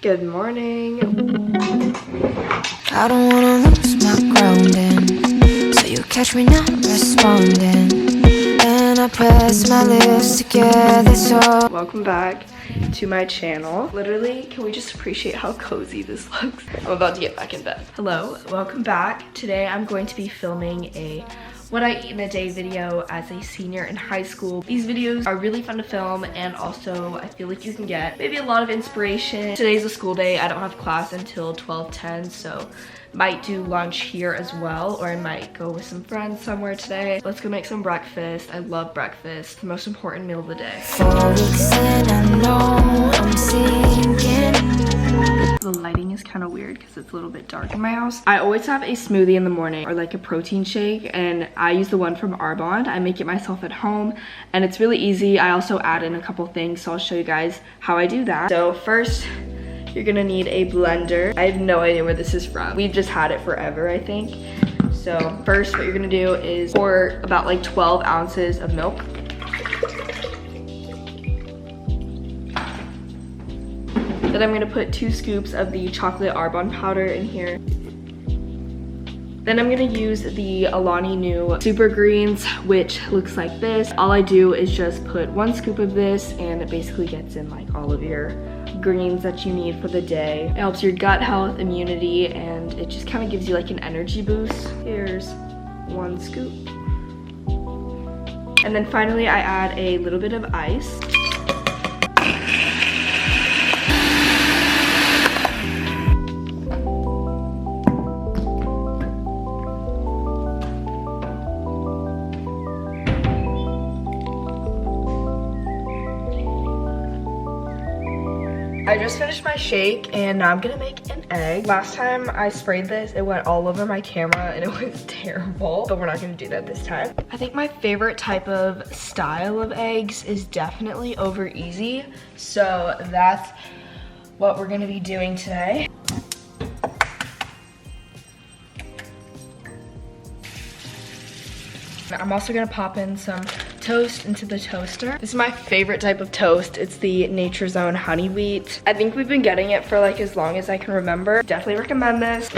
Good morning. I don't wanna lose my grounding, so you catch me not responding, and I press my lips together so. Welcome back to my channel. Literally, can we just appreciate how cozy this looks? I'm about to get back in bed. Hello, welcome back. Today I'm going to be filming a what I eat in a day video as a senior in high school. These videos are really fun to film, and also I feel like you can get maybe a lot of inspiration. Today's a school day. I don't have class until 12:10, so might do lunch here as well, or I might go with some friends somewhere today. Let's go make some breakfast. I love breakfast, the most important meal of the day. 4 weeks in, I know I'm sinking. The lighting is kind of weird because it's a little bit dark in my house. I always have a smoothie in the morning, or like a protein shake, and I use the one from Arbonne. I make it myself at home and it's really easy. I also add in a couple things, so I'll show you guys how I do that. So first, you're gonna need a blender. I have no idea where this is from. We've just had it forever, I think. So first, what you're gonna do is pour about like 12 ounces of milk. Then I'm gonna put 2 scoops of the chocolate Arbonne powder in here. Then I'm gonna use the Alani Nu Super Greens, which looks like this. All I do is just put 1 scoop of this, and it basically gets in like all of your greens that you need for the day. It helps your gut health, immunity, and it just kind of gives you like an energy boost. Here's 1 scoop. And then finally I add a little bit of ice. I just finished my shake and now I'm gonna make an egg. Last time I sprayed this, it went all over my camera and it was terrible, but we're not gonna do that this time. I think my favorite type of style of eggs is definitely over easy, so that's what we're gonna be doing today. I'm also gonna pop in some toast into the toaster. This is my favorite type of toast. It's the Nature's Own honey wheat. I think we've been getting it for like as long as I can remember. Definitely recommend this.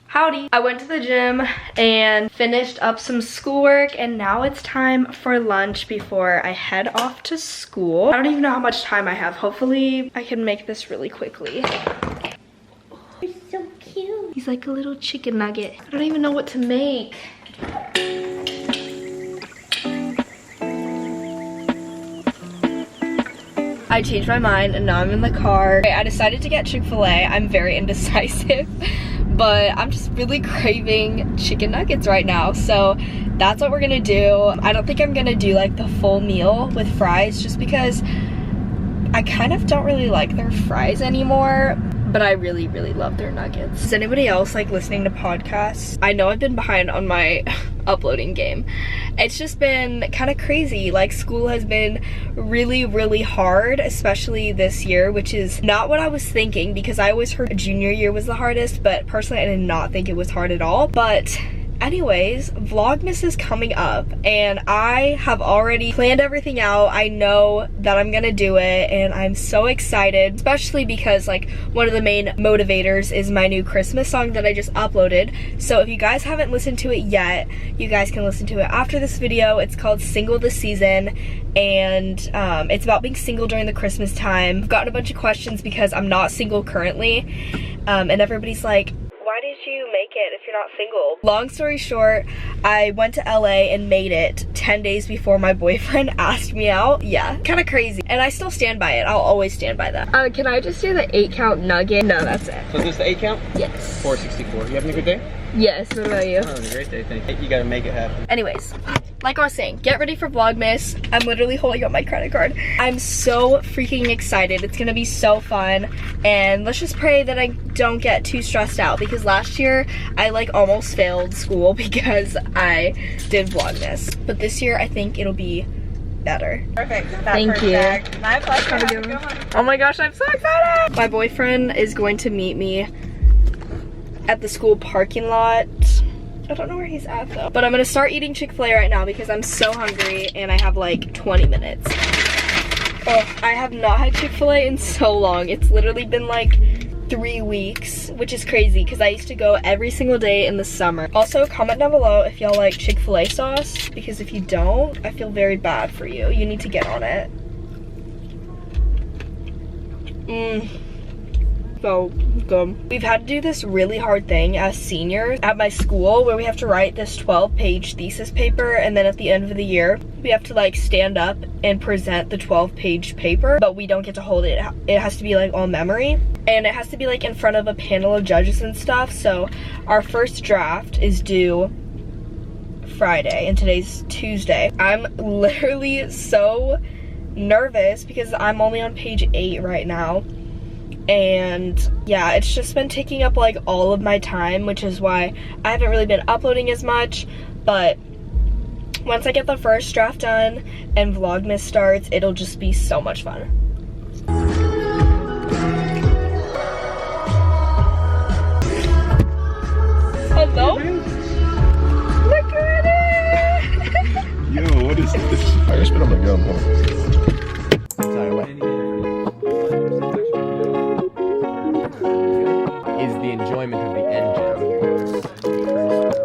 Howdy. I went to the gym and finished up some schoolwork, and now it's time for lunch before I head off to school. I don't even know how much time I have. Hopefully I can make this really quickly. He's so cute. He's like a little chicken nugget. I don't even know what to make. I changed my mind and now I'm in the car. I decided to get Chick-fil-A. I'm very indecisive, but I'm just really craving chicken nuggets right now. So that's what we're gonna do. I don't think I'm gonna do like the full meal with fries, just because I kind of don't really like their fries anymore, but I really, really love their nuggets. Is anybody else like listening to podcasts? I know I've been behind on my uploading game. It's just been kind of crazy. Like, school has been really, really hard, especially this year, which is not what I was thinking, because I always heard junior year was the hardest, but personally I did not think it was hard at all. But anyways, Vlogmas is coming up and I have already planned everything out. I know that I'm gonna do it and I'm so excited, especially because like one of the main motivators is my new Christmas song that I just uploaded. So if you guys haven't listened to it yet, you guys can listen to it after this video. It's called Single This Season, and it's about being single during the Christmas time. I've gotten a bunch of questions because I'm not single currently, and everybody's like, why did you make it if you're not single? Long story short, I went to LA and made it 10 days before my boyfriend asked me out. Yeah, kind of crazy. And I still stand by it. I'll always stand by that. Can I just do the 8-count nugget? No, that's it. So is this the 8 count? Yes. 464. You having a good day? Yes, what about you? Oh, it was a great day, thank you. You gotta make it happen. Anyways, like I was saying, get ready for Vlogmas. I'm literally holding up my credit card. I'm so freaking excited. It's gonna be so fun. And let's just pray that I don't get too stressed out, because last year I like almost failed school because I did Vlogmas. But this year I think it'll be better. Perfect. Thank you. My pleasure. Oh my gosh, I'm so excited. My boyfriend is going to meet me at the school parking lot. I don't know where he's at though. But I'm gonna start eating Chick-fil-A right now because I'm so hungry and I have like 20 minutes. Oh, I have not had Chick-fil-A in so long. It's literally been like 3 weeks, which is crazy because I used to go every single day in the summer. Also, comment down below if y'all like Chick-fil-A sauce, because if you don't, I feel very bad for you. You need to get on it. So good. We've had to do this really hard thing as seniors at my school where we have to write this 12-page thesis paper, and then at the end of the year we have to like stand up and present the 12-page paper, but we don't get to hold it. It has to be like all memory, and it has to be like in front of a panel of judges and stuff. So our first draft is due Friday and today's Tuesday. I'm literally so nervous because I'm only on page 8 right now. And yeah, it's just been taking up like all of my time, which is why I haven't really been uploading as much. But once I get the first draft done and Vlogmas starts, it'll just be so much fun. Hello? Look at it! Yo, what is this? I gotta spit on my gum. Sorry, what? Is the enjoyment of the engine.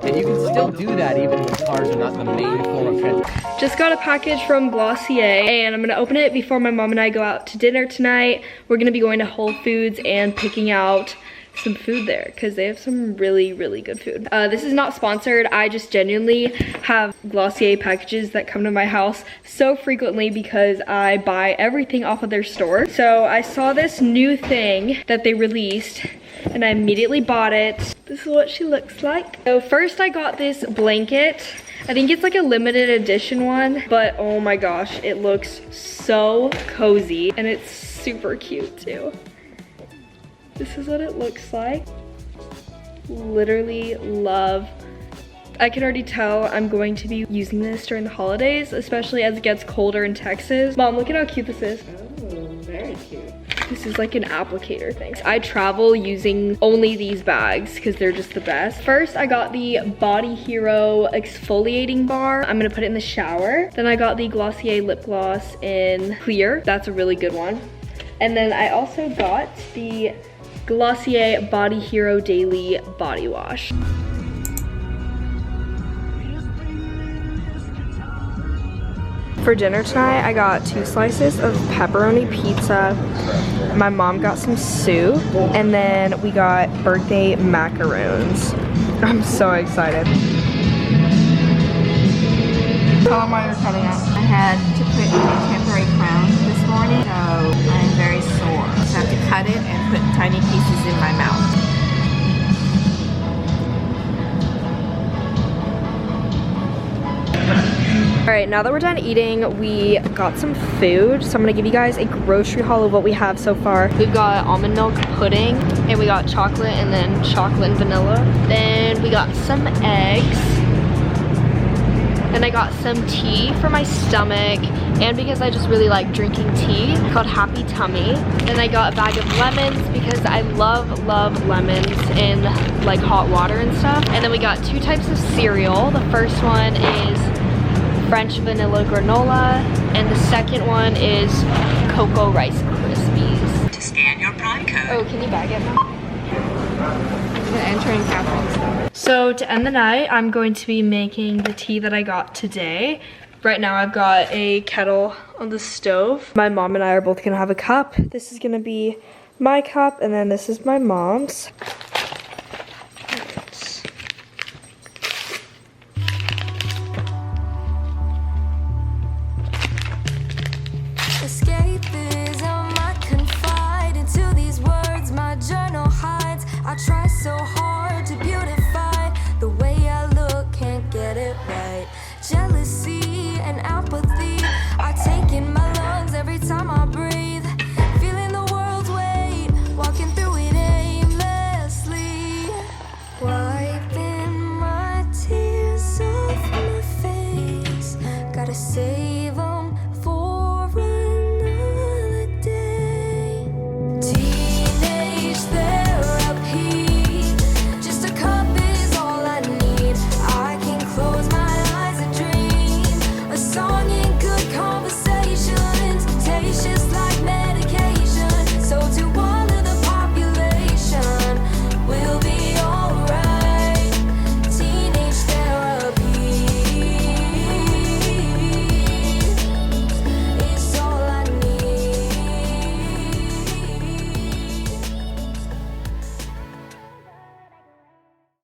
And you can still do that even when cars are not the main form of transportation. Just got a package from Glossier and I'm gonna open it before my mom and I go out to dinner tonight. We're gonna be going to Whole Foods and picking out some food there because they have some really, really good food. This is not sponsored. I just genuinely have Glossier packages that come to my house so frequently because I buy everything off of their store. So I saw this new thing that they released and I immediately bought it. This is what she looks like. So first I got this blanket. I think it's like a limited edition one, but oh my gosh, it looks so cozy and it's super cute too. This is what it looks like. Literally love. I can already tell I'm going to be using this during the holidays, especially as it gets colder in Texas. Mom, look at how cute this is. Oh, very cute. This is like an applicator thing. I travel using only these bags because they're just the best. First, I got the Body Hero exfoliating bar. I'm gonna put it in the shower. Then I got the Glossier lip gloss in clear. That's a really good one. And then I also got the Glossier Body Hero Daily Body Wash. For dinner tonight, I got 2 slices of pepperoni pizza. My mom got some soup, and then we got birthday macaroons. I'm so excited. Tell them why you're cutting out. I had to put in a temporary crown this morning, so I'm very sore. So I have to cut it and put tiny pieces in my mouth. All right, now that we're done eating, we got some food. So I'm gonna give you guys a grocery haul of what we have so far. We've got almond milk pudding, and we got chocolate and then chocolate and vanilla. Then we got some eggs. Then I got some tea for my stomach, and because I just really like drinking tea, called Happy Tummy. Then I got a bag of lemons because I love lemons in like hot water and stuff. And then we got 2 types of cereal. The first one is French vanilla granola, and the second one is Cocoa Rice Krispies. To scan your Prime code. Oh, can you bag it now? I'm gonna enter in Catherine's stuff. So to end the night, I'm going to be making the tea that I got today. Right now I've got a kettle on the stove. My mom and I are both gonna have a cup. This is gonna be my cup, and then this is my mom's.